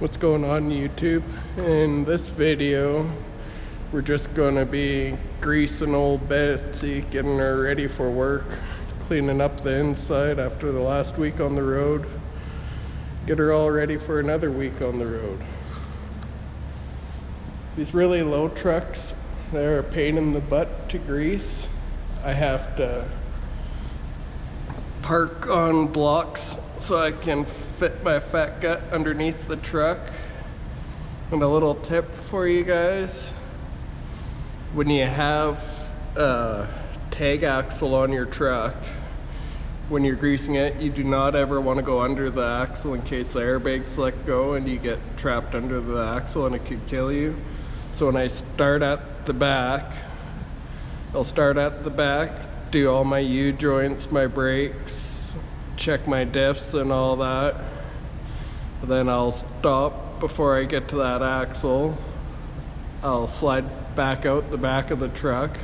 What's going on YouTube? In this video we're just gonna be greasing old Betsy, getting her ready for work, cleaning up the inside after the last week on the road, get her all ready for another week on the road. These really low trucks, they're a pain in the butt to grease. I have to park on blocks so I can fit my fat gut underneath the truck. And a little tip for you guys: when you have a tag axle on your truck, when you're greasing it, you do not ever want to go under the axle in case the airbags let go and you get trapped under the axle and it could kill you. So when I start at the back, I'll start at the back, do all my U-joints, my brakes, check my diffs and all that. Then I'll stop before I get to that axle. I'll slide back out the back of the truck,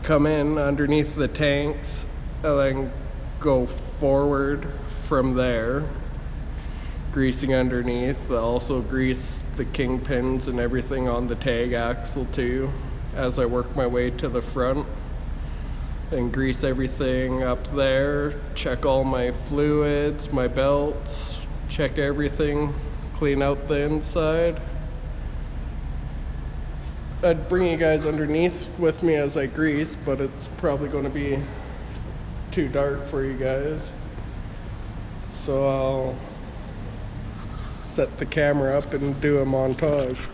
come in underneath the tanks, and then go forward from there, greasing underneath. I'll also grease the kingpins and everything on the tag axle too as I work my way to the front, and grease everything up there, check all my fluids, my belts, check everything, clean out the inside. I'd bring you guys underneath with me as I grease, but it's probably going to be too dark for you guys, so I'll set the camera up and do a montage.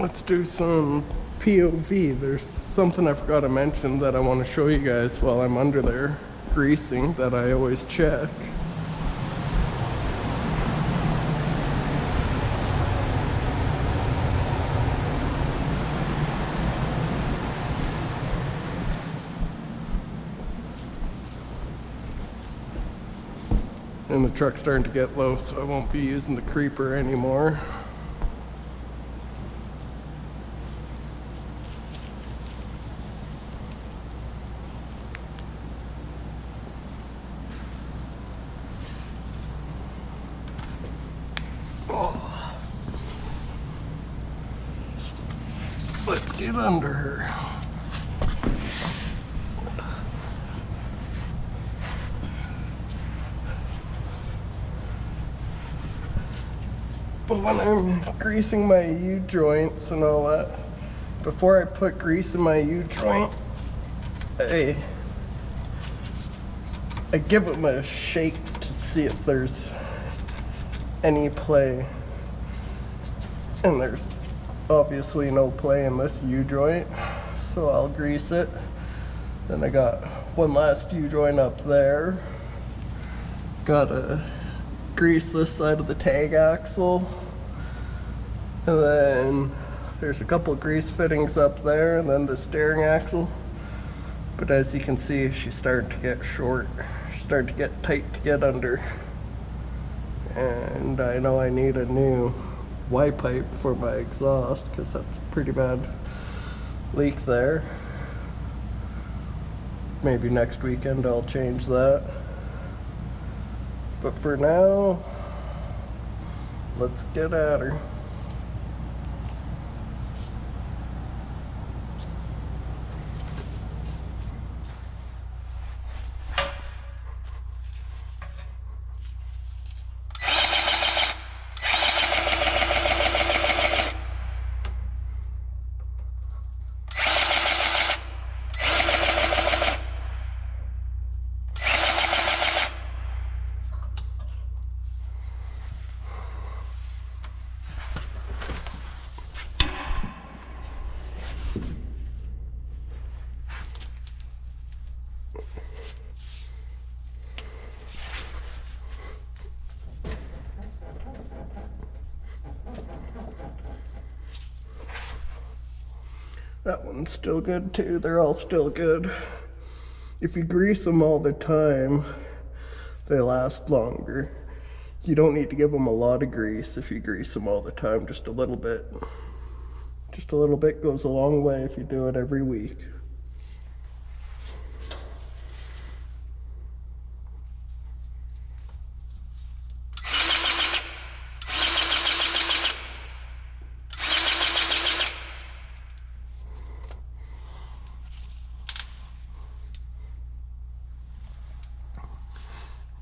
Let's do some POV. There's something I forgot to mention that I want to show you guys while I'm under there greasing that I always check. And the truck's starting to get low, so I won't be using the creeper anymore. Let's get under her. But when I'm greasing my U-joints and all that, before I put grease in my U-joint, I give them a shake to see if there's any play. And there's obviously no play in this U-joint, so I'll grease it. Then I got one last U-joint up there. Gotta grease this side of the tag axle. And then there's a couple of grease fittings up there, and then the steering axle. But as you can see, she's starting to get short. She's starting to get tight to get under. And I know I need a new Y-pipe for my exhaust, because that's a pretty bad leak there. Maybe next weekend I'll change that. But for now, let's get at her. That one's still good too. They're all still good. If you grease them all the time, they last longer. You don't need to give them a lot of grease if you grease them all the time, just a little bit. Just a little bit goes a long way if you do it every week.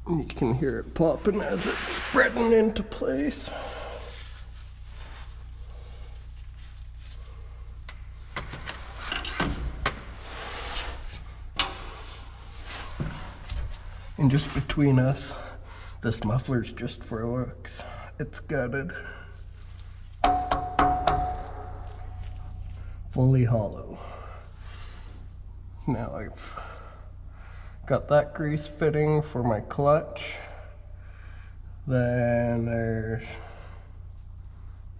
You can hear it popping as it's spreading into place. And just between us, this muffler's just for looks. It's gutted. Fully hollow. Now I've got that grease fitting for my clutch. Then there's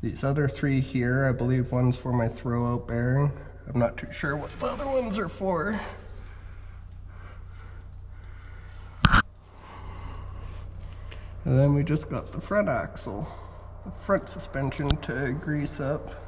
these other three here. I believe one's for my throwout bearing. I'm not too sure what the other ones are for. And then we just got the front axle, the front suspension to grease up.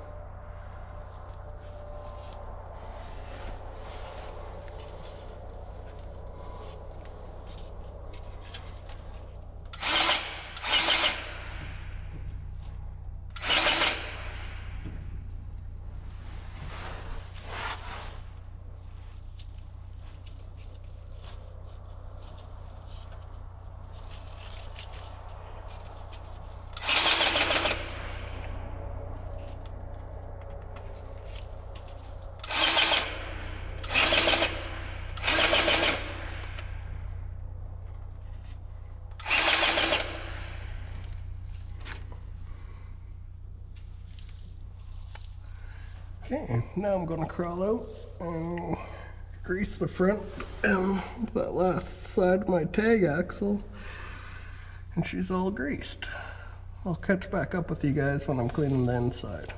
Okay, now I'm going to crawl out and grease the front and that last side of my tag axle, and she's all greased. I'll catch back up with you guys when I'm cleaning the inside.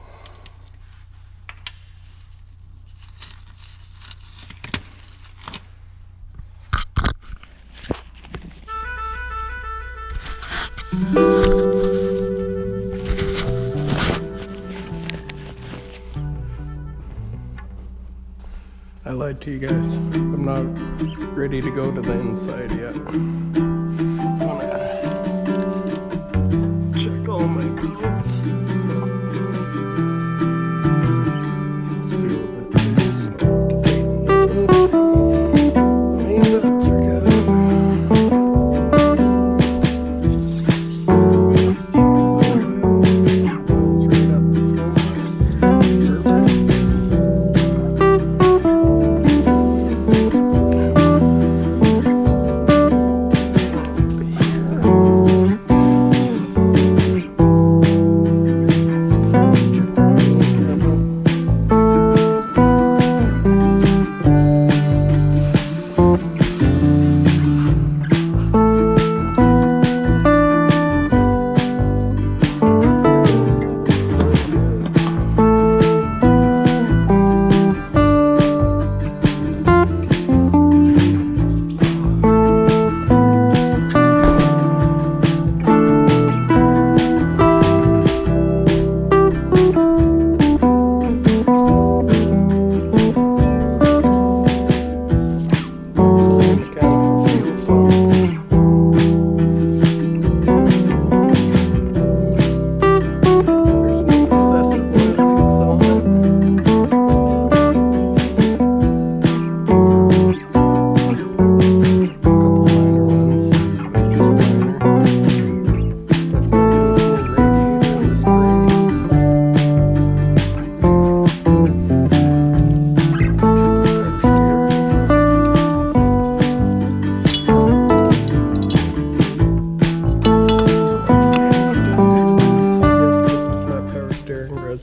I lied to you guys. I'm not ready to go to the inside yet. I'm gonna check all my bolts. Let's feel that the main nuts are good.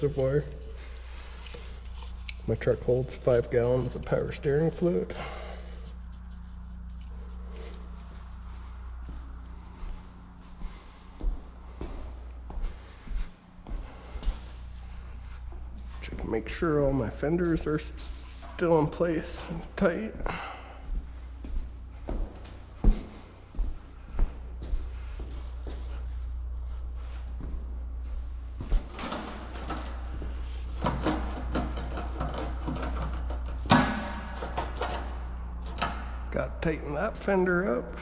reservoir. My truck holds 5 gallons of power steering fluid. Check and make sure all my fenders are still in place and tight. Got to tighten that fender up.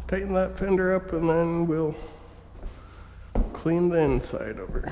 Tighten that fender up and then we'll clean the inside over.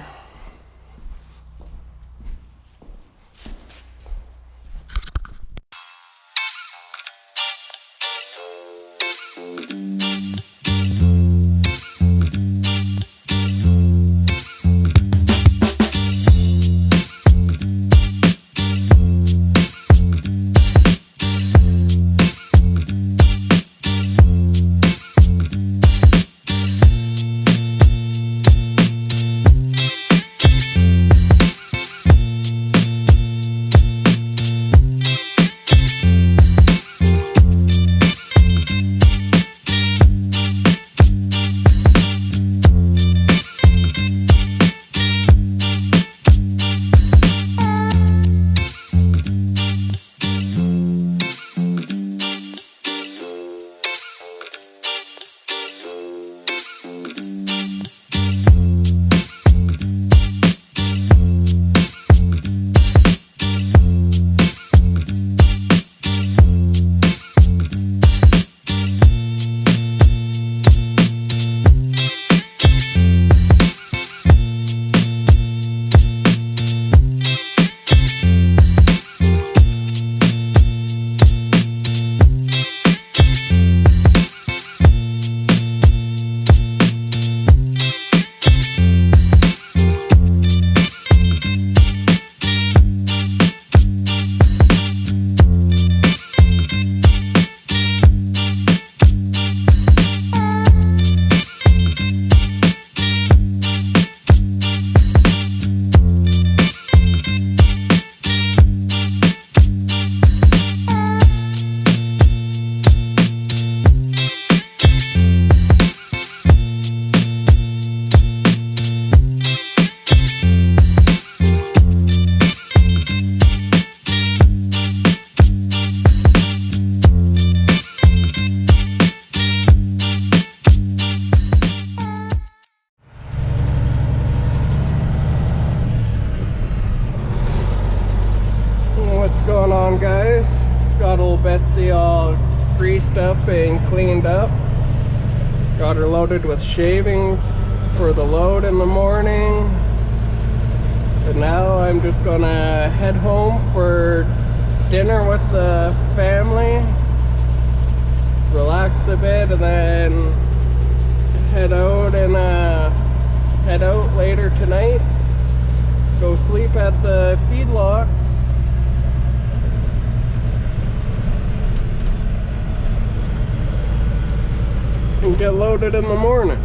Going on, guys? Got Ole Betsie all greased up and cleaned up. Got her loaded with shavings for the load in the morning. And now I'm just gonna head home for dinner with the family, relax a bit, and then head out later tonight. Go sleep at the feedlot. And get loaded in the morning.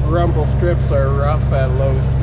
Rumble strips are rough at low speed.